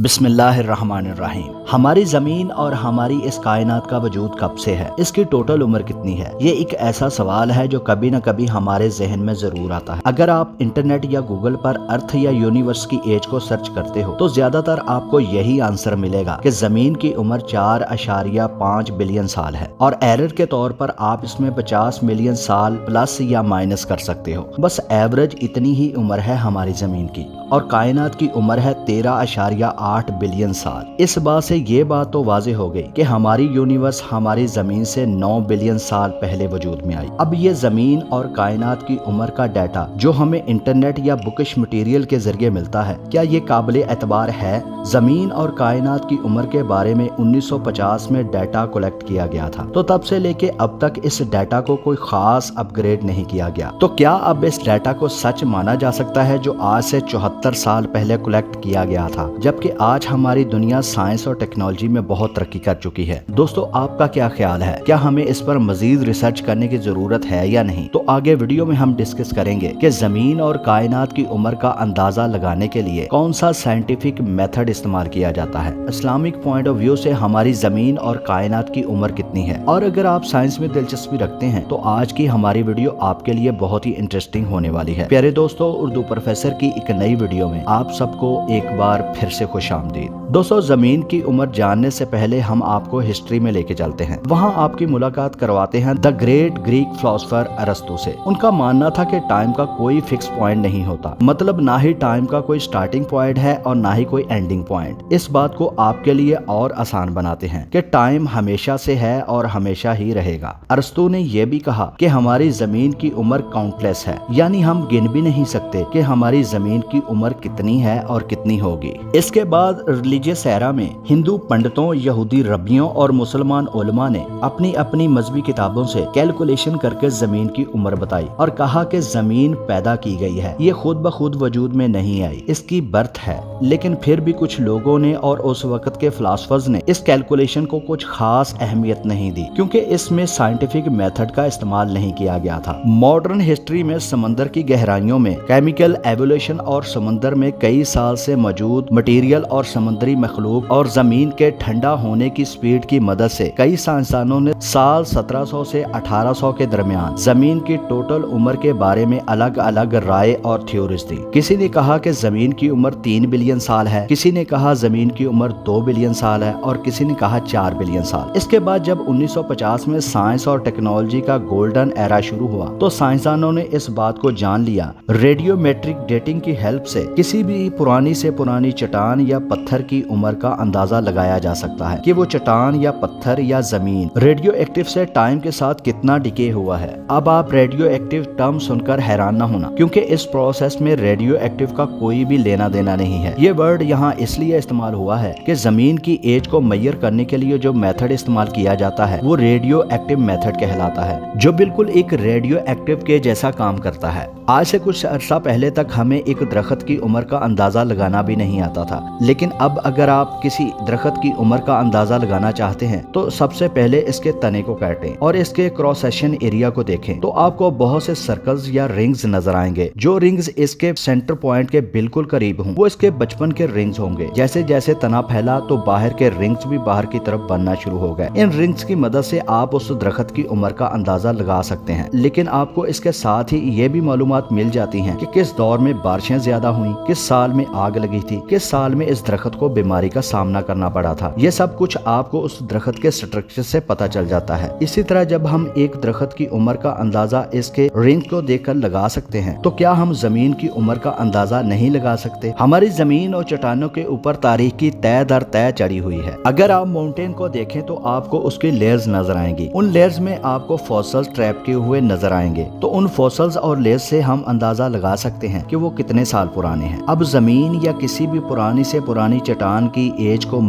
بسم اللہ الرحمن الرحیم۔ ہماری زمین اور ہماری اس کائنات کا وجود کب سے ہے؟ اس کی ٹوٹل عمر کتنی ہے؟ یہ ایک ایسا سوال ہے جو کبھی نہ کبھی ہمارے ذہن میں ضرور آتا ہے۔ اگر آپ انٹرنیٹ یا گوگل پر ارتھ یا یونیورس کی ایج کو سرچ کرتے ہو تو زیادہ تر آپ کو یہی آنسر ملے گا کہ زمین کی عمر 4.5 بلین سال ہے، اور ایرر کے طور پر آپ اس میں 50 ملین سال پلس یا مائنس کر سکتے ہو۔ بس ایوریج اتنی ہی عمر ہے ہماری زمین کی، اور کائنات کی عمر ہے 13.8 بلین سال۔ اس بات سے یہ بات تو واضح ہو گئی کہ ہماری یونیورس ہماری زمین سے 9 بلین سال پہلے وجود میں آئی۔ اب یہ زمین اور کائنات کی عمر کا ڈیٹا جو ہمیں انٹرنیٹ یا بکش مٹیریل کے ذریعے ملتا ہے، کیا یہ قابل اعتبار ہے؟ زمین اور کائنات کی عمر کے بارے میں 1950 میں ڈیٹا کلیکٹ کیا گیا تھا، تو تب سے لے کے اب تک اس ڈیٹا کو کوئی خاص اپ گریڈ نہیں کیا گیا۔ تو کیا اب اس ڈیٹا کو سچ مانا جا سکتا ہے جو آج سے 74 سال پہلے کلیکٹ کیا گیا تھا، جبکہ آج ہماری دنیا سائنس اور ٹیکنالوجی میں بہت ترقی کر چکی ہے؟ دوستو، آپ کا کیا خیال ہے؟ کیا ہمیں اس پر مزید ریسرچ کرنے کی ضرورت ہے یا نہیں؟ تو آگے ویڈیو میں ہم ڈسکس کریں گے کہ زمین اور کائنات کی عمر کا اندازہ لگانے کے لیے کون سا سائنٹیفک میتھڈ استعمال کیا جاتا ہے، اسلامک پوائنٹ آف ویو سے ہماری زمین اور کائنات کی عمر کتنی ہے۔ اور اگر آپ سائنس میں دلچسپی رکھتے ہیں تو آج کی ہماری ویڈیو آپ کے لیے بہت ہی انٹرسٹنگ ہونے والی ہے۔ پیارے دوستو، اردو پروفیسر کی ایک نئی ویڈیو میں آپ سب کو ایک بار پھر سے خوش آمدید۔ دوستو، زمین کی عمر جاننے سے پہلے ہم آپ کو ہسٹری میں لے کے چلتے ہیں۔ وہاں آپ کی ملاقات کرواتے ہیں دا گریٹ گریک فلاسفر ارسطو سے۔ ان کا ماننا تھا کہ ٹائم کا کوئی فکس پوائنٹ نہیں ہوتا، مطلب نہ ہی ٹائم کا کوئی سٹارٹنگ پوائنٹ ہے اور نہ ہی کوئی اینڈنگ پوائنٹ۔ اس بات کو آپ کے لیے اور آسان بناتے ہیں کہ ٹائم ہمیشہ سے ہے اور ہمیشہ ہی رہے گا۔ ارسطو نے یہ بھی کہا کہ ہماری زمین کی عمر کاؤنٹلیس ہے، یعنی ہم گن بھی نہیں سکتے کہ ہماری زمین کی عمر کتنی ہے اور کتنی ہوگی۔ اس کے بعد ریلیجیس ایرا میں ہندو پنڈتوں، یہودی ربیوں اور مسلمان علماء نے اپنی اپنی مذہبی کتابوں سے کیلکولیشن کر کے زمین کی عمر بتائی اور کہا کہ زمین پیدا کی گئی ہے، یہ خود بخود وجود میں نہیں آئی، اس کی برتھ ہے۔ لیکن پھر بھی کچھ لوگوں نے اور اس وقت کے فلاسفرز نے اس کیلکولیشن کو کچھ خاص اہمیت نہیں دی، کیونکہ اس میں سائنٹیفک میتھڈ کا استعمال نہیں کیا گیا تھا۔ ماڈرن ہسٹری میں سمندر کی گہرائیوں میں کیمیکل ایوولوشن اور سمندر میں کئی سال سے موجود مٹیریل اور سمندری مخلوق اور زمین کے ٹھنڈا ہونے کی سپیڈ کی مدد سے کئی سائنسدانوں نے سال 1700 سے 1800 کے درمیان زمین کی ٹوٹل عمر کے بارے میں الگ الگ رائے اور تھیوریز دی۔ کسی نے کہا کہ زمین کی عمر 3 بلین سال ہے، کسی نے کہا زمین کی عمر 2 بلین سال ہے، اور کسی نے کہا 4 بلین سال۔ اس کے بعد جب 1950 میں سائنس اور ٹیکنالوجی کا گولڈن ایرا شروع ہوا تو سائنسدانوں نے اس بات کو جان لیا، ریڈیو میٹرک ڈیٹنگ کی ہیلپ سے کسی بھی پرانی سے پرانی چٹان یا پتھر کی عمر کا اندازہ لگایا جا سکتا ہے کہ وہ چٹان یا پتھر یا زمین ریڈیو ایکٹیو سے ٹائم کے ساتھ کتنا ڈکے ہوا ہے۔ اب آپ ریڈیو ایکٹیو ٹرم سن کر حیران نہ ہونا، کیونکہ اس پروسیس میں ریڈیو ایکٹیو کا کوئی بھی لینا دینا نہیں ہے۔ یہ ورڈ یہاں اس لیے استعمال ہوا ہے کہ زمین کی ایج کو میئر کرنے کے لیے جو میتھڈ استعمال کیا جاتا ہے وہ ریڈیو ایکٹیو میتھڈ کہلاتا ہے، جو بالکل ایک ریڈیو ایکٹیو کے جیسا کام کرتا ہے۔ آج سے کچھ عرصہ پہلے تک ہمیں ایک درخت کی عمر کا اندازہ لگانا بھی نہیں آتا تھا، لیکن اب اگر آپ کسی درخت کی عمر کا اندازہ لگانا چاہتے ہیں تو سب سے پہلے اس کے تنے کو کاٹیں اور اس کے کراس سیکشن ایریا کو دیکھیں تو آپ کو بہت سے سرکلز یا رنگز نظر آئیں گے۔ جو رنگز اس کے سینٹر پوائنٹ کے بالکل قریب ہوں وہ اس کے بچپن کے رنگز ہوں گے۔ جیسے جیسے تنا پھیلا تو باہر کے رنگز بھی باہر کی طرف بننا شروع ہو گئے۔ ان رنگز کی مدد سے آپ اس درخت کی عمر کا اندازہ لگا سکتے ہیں، لیکن آپ کو اس کے ساتھ ہی یہ بھی معلومات مل جاتی ہیں کہ کس دور میں بارشیں زیادہ ہوئیں، کس سال میں آگ لگی تھی، کس سال میں اس درخت کو بیماری کا سامنا کرنا پڑا تھا۔ یہ سب کچھ آپ کو اس درخت کے سٹرکچر سے پتہ چل جاتا ہے۔ اسی طرح جب ہم ایک درخت کی عمر کا اندازہ اس کے رنگ کو دیکھ کر لگا سکتے ہیں تو کیا ہم زمین کی عمر کا اندازہ نہیں لگا سکتے؟ ہماری زمین اور چٹانوں کے اوپر تاریخ کی تہ در تہ چڑھی ہوئی ہے۔ اگر آپ ماؤنٹین کو دیکھیں تو آپ کو اس کی لیئرز نظر آئیں گی، ان لیئرز میں آپ کو فوسلز ٹریپ کیے ہوئے نظر آئیں گے، تو ان فوسلز اور لیئرز سے ہم اندازہ لگا سکتے ہیں کہ وہ کتنے سال پرانے ہیں۔ اب زمین یا کسی بھی پرانی سے پرانی چٹان کی ایج کو